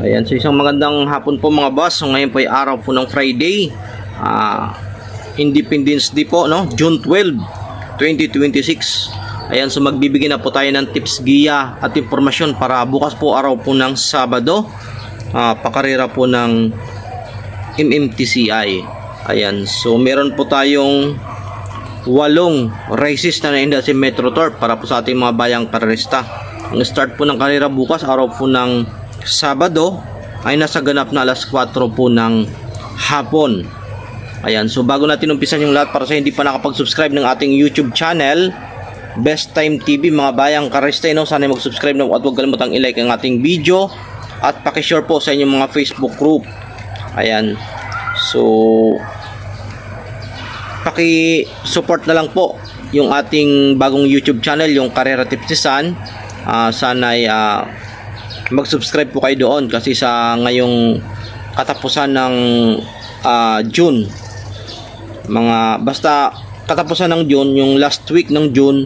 Ayan, so isang magandang hapon po mga boss. So ngayon po ay araw po ng Friday, Independence Day po, no? June 12, 2026. Ayan, so magbibigay na po tayo ng tips, giya at impormasyon para bukas po araw po ng Sabado, pakarera po ng MMTCI. Ayan, so meron po tayong 8 races na nainda si Metro Turf para po sa ating mga bayang karerista. Ang start po ng karera bukas araw po ng Sabado ay nasa ganap na alas 4 po ng hapon. Ayan, so bago natin umpisan yung lahat, para sa hindi pa nakapag-subscribe ng ating YouTube channel, Best Time TV, mga bayang karerista, no? Sana mag-subscribe na at huwag kalimutang i-like ang ating video at pakishare po sa inyong mga Facebook group. Ayan, so paki-support na lang po yung ating bagong YouTube channel, yung Karera Tips ni San. Sana ay mag-subscribe po kayo doon kasi sa ngayong katapusan ng June, basta katapusan ng June, yung last week ng June,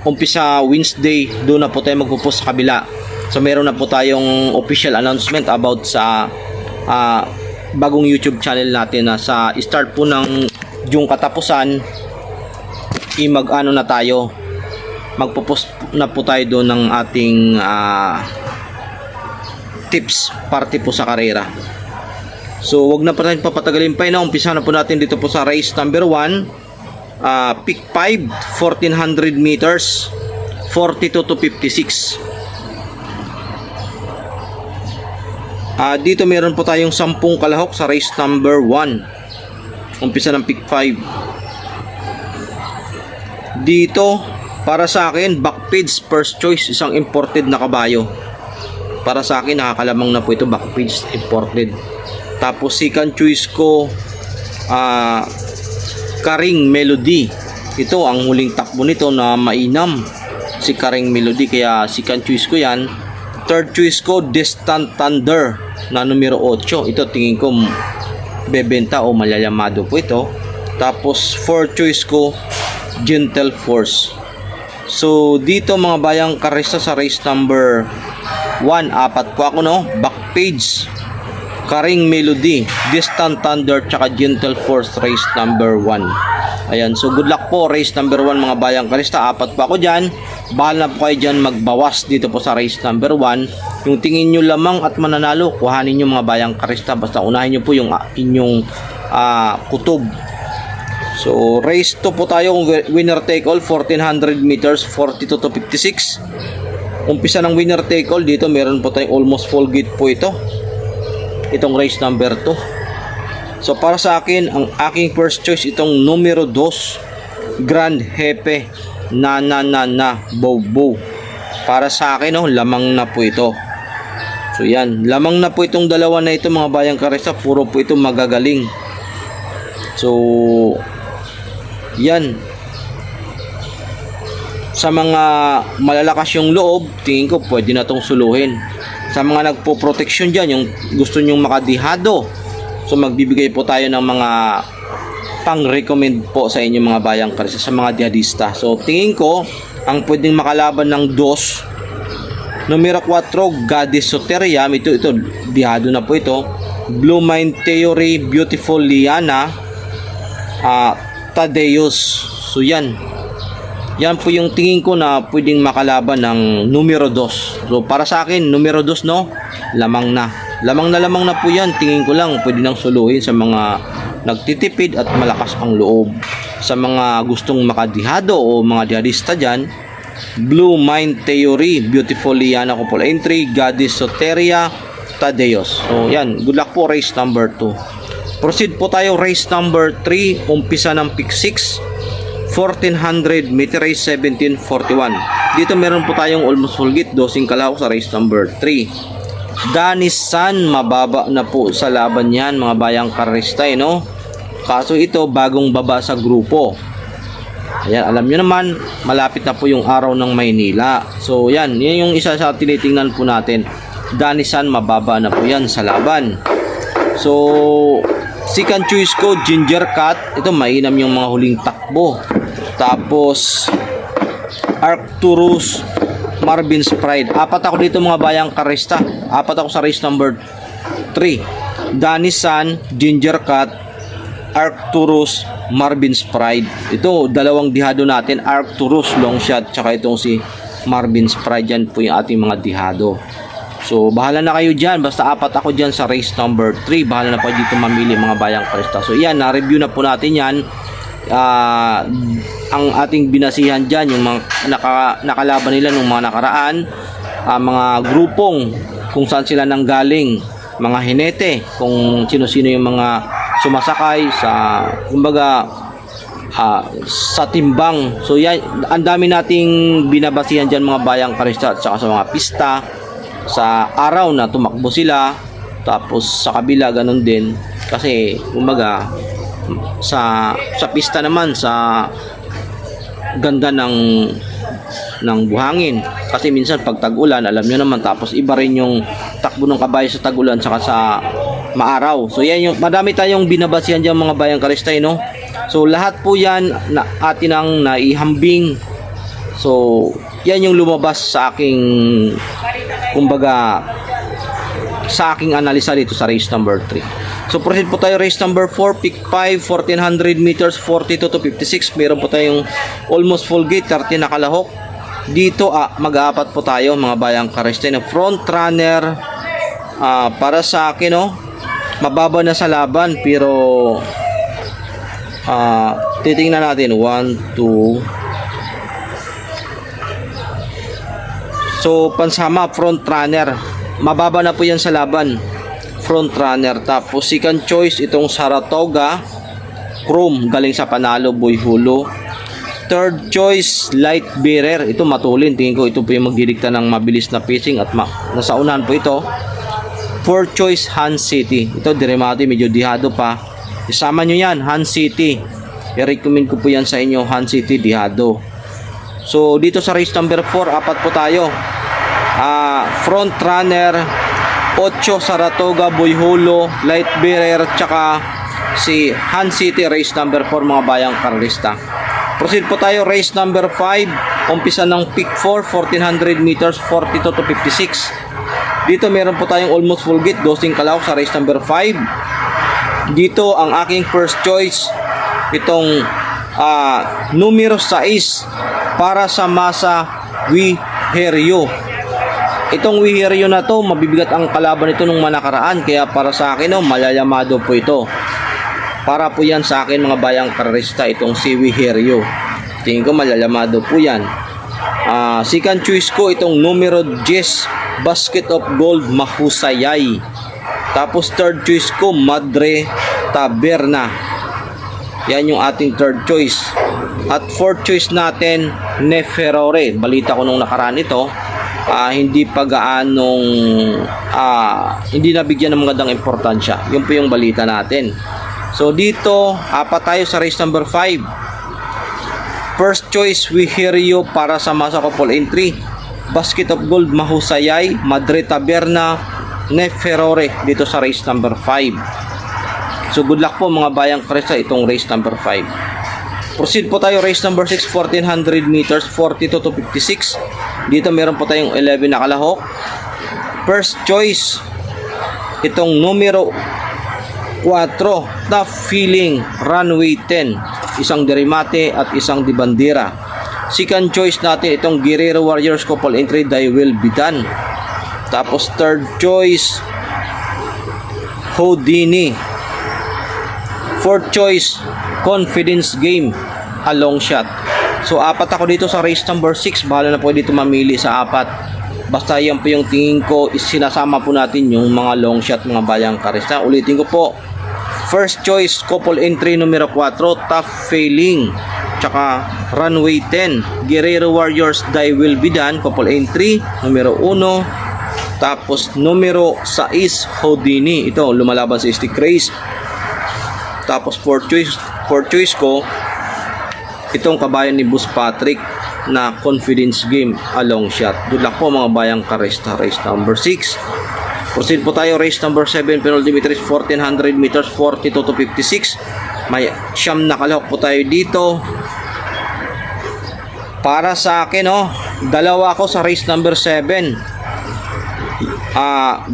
umpisa Wednesday, doon na po tayo magpo-post sa kabila. So meron na po tayong official announcement about sa bagong YouTube channel natin na sa start po ng June katapusan, mag-ano na tayo, magpo-post na po tayo doon ng ating tips party po sa karera. So wag na pa natin papatagalin pa, umpisa na po natin dito po sa race number 1, pick 5, 1400 meters, 42 to 56. Dito meron po tayong 10 kalahok sa race number 1, umpisa ng pick 5. Dito para sa akin, back page first choice, isang imported na kabayo. Para sa akin, nakakalamang na po ito, back page imported. Tapos second choice ko, Karing Melody. Ito ang huling takbo nito na mainam, si Karing Melody, kaya second choice ko yan. Third choice ko, Distant Thunder na numero 8. Ito tingin ko bebenta o malalamado po ito. Tapos fourth choice ko, Gentle Force. So dito mga bayang karista sa race number 1, 4 po ako, no? Back page, Karing Melody, Distant Thunder, tsaka Gentle Force race number 1. Ayan, so good luck po race number 1 mga bayang karista. 4 po ako dyan. Bahala po kayo dyan magbawas dito po sa race number 1. Yung tingin nyo lamang at mananalo, kuhanin nyo mga bayang karista. Basta unahin nyo po yung inyong kutob. So race 2 po tayo, winner take all, 1400 meters, 42 to 56. Umpisa ng winner take all, dito meron po tayong almost full gate po itong race number 2. So para sa akin, ang aking first choice itong numero 2, Grand Jefe na Bobo. Para sa akin, lamang na po ito. So yan, lamang na po itong dalawa na ito mga bayang karesta, puro po ito magagaling. So yan, sa mga malalakas yung loob, tingin ko pwede na tong suluhin. Sa mga nagpo-protection dyan, yung gusto nyong makadihado, so magbibigay po tayo ng mga pang-recommend po sa inyo mga bayang karisa, sa mga dihadista. So tingin ko ang pwedeng makalaban ng 2, numero 4, Goddess Soteriam. Ito dihado na po ito. Blue Mind Theory, Beautiful Liana, Tadeus. So yan po yung tingin ko na pwedeng makalaban ng numero 2. So para sa akin, numero 2, no, lamang na po yan. Tingin ko lang pwede nang suluhin sa mga nagtitipid at malakas ang loob. Sa mga gustong makadihado o mga dihadista dyan, Blue Mind Theory, Beautiful Liana, Couple Entry, Goddess Soteria, Tadeus. So yan, good luck po race number 2. Proceed po tayo race number 3, umpisa ng pick 6, 1400 meter race, 1741. Dito meron po tayong almost full gate, 12 kalahok sa race number 3. Danisan, mababa na po sa laban yan mga bayang karista, no? Kaso ito bagong baba sa grupo. Ayan, alam nyo naman, malapit na po yung araw ng Maynila. So yan yung isa sa tinitingnan po natin. Danisan, mababa na po yan sa laban. So second choice ko, Ginger Cat. Ito mainam yung mga huling takbo. Tapos Arcturus Marvin's Pride. Apat ako dito mga bayang karista. Apat ako sa race number 3. Danny San, Ginger Cat, Arcturus, Marvin's Pride. Ito, dalawang dihado natin, Arcturus long shot, tsaka itong si Marvin's Pride. Yan po yung ating mga dihado. So, bahala na kayo dyan. Basta apat ako dyan sa race number 3. Bahala na po dito mamili mga bayang karista. So, yan, na-review na po natin yan. Ang ating binasihan dyan, yung mga nakalaban nila nung mga nakaraan, mga grupong kung saan sila nanggaling, mga hinete, kung sino-sino yung mga sumasakay sa, kumbaga, sa timbang. So yan, ang dami nating binabasihan dyan mga bayang karista, at saka sa mga pista, sa araw na tumakbo sila, tapos sa kabila ganun din, kasi kumbaga sa pista naman, sa ganda ng buhangin, kasi minsan pag tag-ulan, alam nyo naman, tapos iba rin yung takbo ng kabayo sa tag-ulan saka sa maaraw. So yan yung madami tayong binabasihan diyan mga bayang karistay, no? So lahat po yan na atin ang naihambing. So yan yung lumabas sa aking, kumbaga, sa aking analisa dito sa race number 3. So proceed po tayo race number 4, pick 5, 1400 meters, 42 to 56. Meron po tayong almost full gate, 30 na kalahok. Dito mag-aapat po tayo mga bayang karistay na front runner. Para sa akin, no, mababa na sa laban, pero titingnan natin 1, 2. So pansama, front runner, mababa na po yan sa laban, front runner. Tapos second choice itong Saratoga Chrome, galing sa Panalo Boy Hulo. Third choice Light Bearer, ito matulin, tingin ko ito po yung magdidikta ng mabilis na pacing at nasa unahan po ito. Fourth choice Han City, ito Diremati, medyo dihado pa, isama nyo yan, Han City, i-recommend ko po yan sa inyo, Han City dihado. So dito sa race number 4, apat po tayo. Front runner 8 Saratoga Boy Hulo, Light Bearer, tsaka si Han City, race number 4 mga bayang karlista. Proceed po tayo race number 5, umpisa ng pick 4, 1400 meters, 42 to 56. Dito meron po tayong almost full gate, dosing kalahok sa race number 5. Dito ang aking first choice, itong numero 6 para sa Masa Wiherio. Itong Wiherio na to, mabibigat ang kalaban nito nung manakaraan, kaya para sa akin, no, malayamado po ito. Para po yan sa akin mga bayang karista, itong si Wiherio. Tingin ko malalamado po yan. Second choice ko itong numero 10, Basket of Gold Mahusayay. Tapos third choice ko Madre Taberna. Yan yung ating third choice. At fourth choice natin Neferore. Balita ko nung nakaraan ito, hindi pa gaanong hindi nabigyan ng magandang importansya. Yun po yung balita natin. So dito, apat tayo sa race number 5. First choice Wiherio para sa Masa Couple Entry, Basket of Gold Mahusayay, Madre Taberna, Neferore dito sa race number 5. So good luck po mga bayang karista itong race number 5. Proceed po tayo race number 6, 1400 meters, 42 to 56. Dito meron po tayong 11 na kalahok. First choice itong numero 4, Tough Feeling Runway 10, isang Diremate at isang Dibandera. Second choice natin itong Guerrero Warriors Couple Entry, Thy Will Be Done. Tapos third choice Houdini. Fourth choice Confidence Game, a long shot. So apat ako dito sa race number 6. Bahala na po dito mamili sa apat. Basta yan po yung tingin ko, sinasama po natin yung mga long shot mga bayang karista. Ulitin ko po. First choice Couple Entry numero 4, Tough Feeling, tsaka Runway 10. Guerrero Warriors, Thy Will Be Done, Couple Entry numero 1. Tapos numero 6 Houdini, ito lumalaban sa stick race. Tapos fourth choice ko itong kabayan ni Boss Patrick na Confidence Game, a long shot. Good luck po mga bayang karista, race number 6. Proceed po tayo race number 7, penalty meters, 1400 meters, 42 to 56. May siyam na kalahok po tayo dito. Para sa akin, Dalawa ako sa race number 7.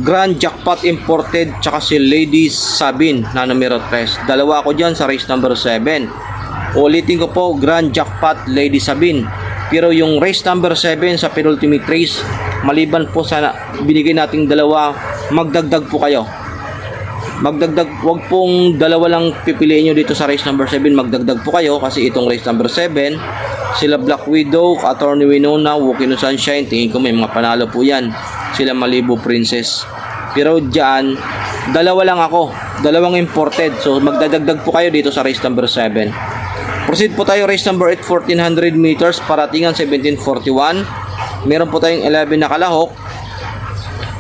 Grand Jackpot Imported tsaka si Lady Sabin na numero 3. Dalawa ako dyan sa race number 7. Ulitin ko po, Grand Jackpot, Lady Sabin. Pero yung race number 7 sa penultimate race, maliban po sa binigay nating dalawa, magdagdag po kayo. Magdagdag, wag pong dalawa lang pipiliin nyo dito sa race number 7, magdagdag po kayo kasi itong race number 7, sila Black Widow, Attorney Winona, Walk in the Sunshine, tingin ko may mga panalo po yan. Sila Malibu Princess. Pero dyan, dalawa lang ako, dalawang imported, so magdadagdag po kayo dito sa race number 7. Proceed po tayo race number 8, 1400 meters, paratingan 1741. Meron po tayong 11 na kalahok.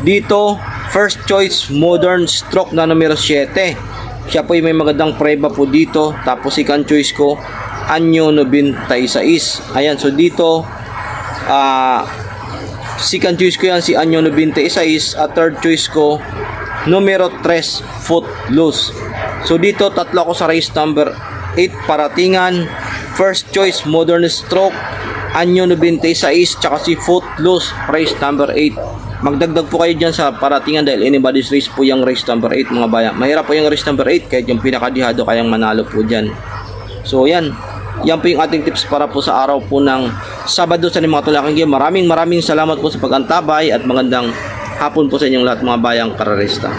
Dito, first choice modern stroke na numero 7. Siya po yung may magandang preba po dito. Tapos second choice ko, Anyo 96. Ayan, so dito second choice ko yan si Anyo 96. At third choice ko, numero 3, Footloose. So dito tatlo ako sa race number 8, paratingan. First choice modern stroke, Anyo 96, tsaka si Footloose, race number 8. Magdagdag po kayo dyan sa paratingan dahil anybody's race po yung race number 8 mga bayan. Mahirap po yung race number 8 kahit yung pinakadihado kayang manalo po dyan. So yan po yung ating tips para po sa araw po ng Sabado sa mga Tulaking Game. Maraming salamat po sa pag-antabay at magandang hapon po sa inyong lahat mga bayang kararista.